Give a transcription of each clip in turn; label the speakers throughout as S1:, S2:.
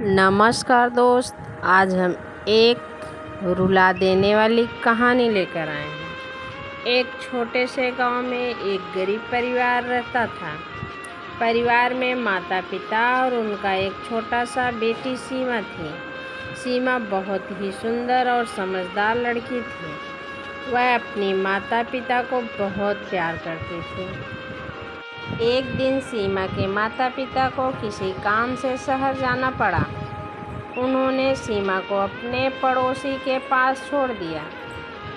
S1: नमस्कार दोस्त, आज हम एक रुला देने वाली कहानी लेकर आए हैं। एक छोटे से गांव में एक गरीब परिवार रहता था। परिवार में माता पिता और उनका एक छोटा सा बेटी सीमा थी। सीमा बहुत ही सुंदर और समझदार लड़की थी। वह अपनी माता पिता को बहुत प्यार करती थी। एक दिन सीमा के माता पिता को किसी काम से शहर जाना पड़ा। उन्होंने सीमा को अपने पड़ोसी के पास छोड़ दिया।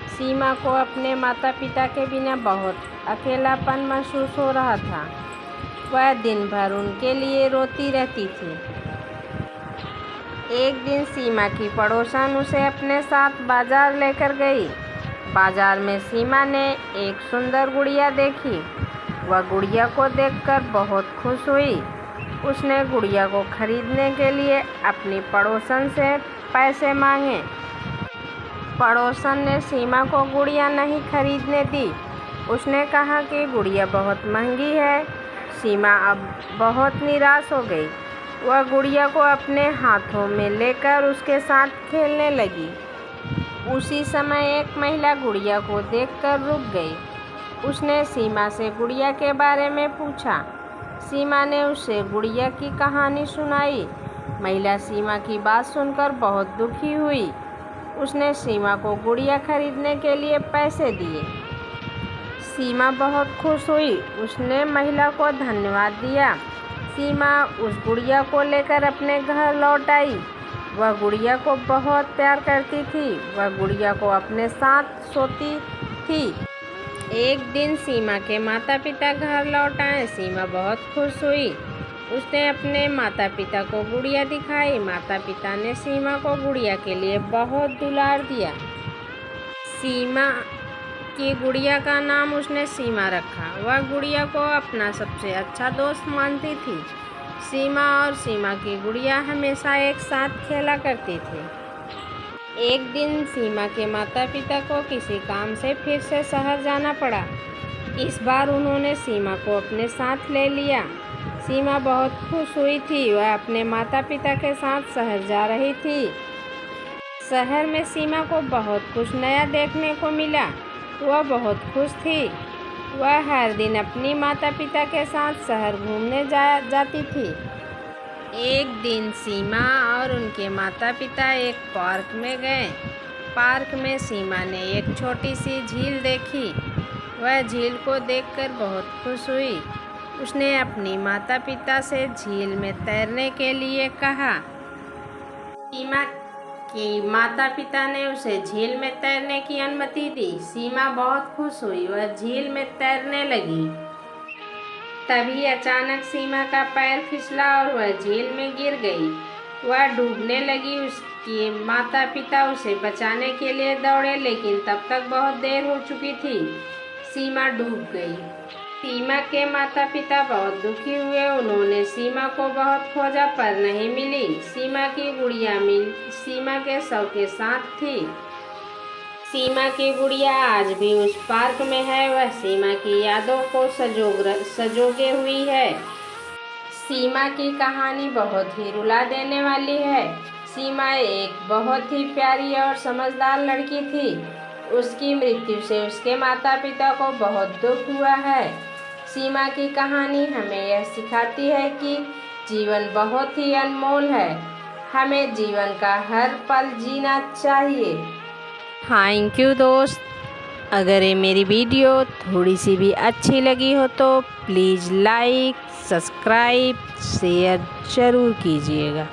S1: सीमा को अपने माता पिता के बिना बहुत अकेलापन महसूस हो रहा था। वह दिन भर उनके लिए रोती रहती थी। एक दिन सीमा की पड़ोसन उसे अपने साथ बाजार लेकर गई। बाजार में सीमा ने एक सुंदर गुड़िया देखी। वह गुड़िया को देखकर बहुत खुश हुई। उसने गुड़िया को खरीदने के लिए अपनी पड़ोसन से पैसे मांगे। पड़ोसन ने सीमा को गुड़िया नहीं खरीदने दी। उसने कहा कि गुड़िया बहुत महंगी है। सीमा अब बहुत निराश हो गई। वह गुड़िया को अपने हाथों में लेकर उसके साथ खेलने लगी। उसी समय एक महिला गुड़िया को देखकर रुक गई। उसने सीमा से गुड़िया के बारे में पूछा। सीमा ने उसे गुड़िया की कहानी सुनाई। महिला सीमा की बात सुनकर बहुत दुखी हुई। उसने सीमा को गुड़िया खरीदने के लिए पैसे दिए। सीमा बहुत खुश हुई। उसने महिला को धन्यवाद दिया। सीमा उस गुड़िया को लेकर अपने घर लौट आई। वह गुड़िया को बहुत प्यार करती थी। वह गुड़िया को अपने साथ सोती थी। एक दिन सीमा के माता पिता घर लौट आए। सीमा बहुत खुश हुई। उसने अपने माता पिता को गुड़िया दिखाई। माता पिता ने सीमा को गुड़िया के लिए बहुत दुलार दिया। सीमा की गुड़िया का नाम उसने सीमा रखा। वह गुड़िया को अपना सबसे अच्छा दोस्त मानती थी। सीमा और सीमा की गुड़िया हमेशा एक साथ खेला करती थी। एक दिन सीमा के माता पिता को किसी काम से फिर से शहर जाना पड़ा। इस बार उन्होंने सीमा को अपने साथ ले लिया। सीमा बहुत खुश हुई थी। वह अपने माता पिता के साथ शहर जा रही थी। शहर में सीमा को बहुत कुछ नया देखने को मिला। वह बहुत खुश थी। वह हर दिन अपनी माता पिता के साथ शहर घूमने जाती थी। एक दिन सीमा और उनके माता पिता एक पार्क में गए। पार्क में सीमा ने एक छोटी सी झील देखी। वह झील को देखकर बहुत खुश हुई। उसने अपनी माता पिता से झील में तैरने के लिए कहा। सीमा के माता पिता ने उसे झील में तैरने की अनुमति दी। सीमा बहुत खुश हुई। वह झील में तैरने लगी। तभी अचानक सीमा का पैर फिसला और वह झील में गिर गई। वह डूबने लगी। उसके माता पिता उसे बचाने के लिए दौड़े, लेकिन तब तक बहुत देर हो चुकी थी। सीमा डूब गई। सीमा के माता पिता बहुत दुखी हुए। उन्होंने सीमा को बहुत खोजा पर नहीं मिली। सीमा की गुड़िया सीमा के शव के साथ थी। सीमा की गुड़िया आज भी उस पार्क में है। वह सीमा की यादों को सजोगे हुई है। सीमा की कहानी बहुत ही रुला देने वाली है। सीमा एक बहुत ही प्यारी और समझदार लड़की थी। उसकी मृत्यु से उसके माता पिता को बहुत दुख हुआ है। सीमा की कहानी हमें यह सिखाती है कि जीवन बहुत ही अनमोल है। हमें जीवन का हर पल जीना चाहिए। थैंक यू दोस्त। अगर ये मेरी वीडियो थोड़ी सी भी अच्छी लगी हो तो प्लीज़ लाइक, सब्सक्राइब, शेयर ज़रूर कीजिएगा।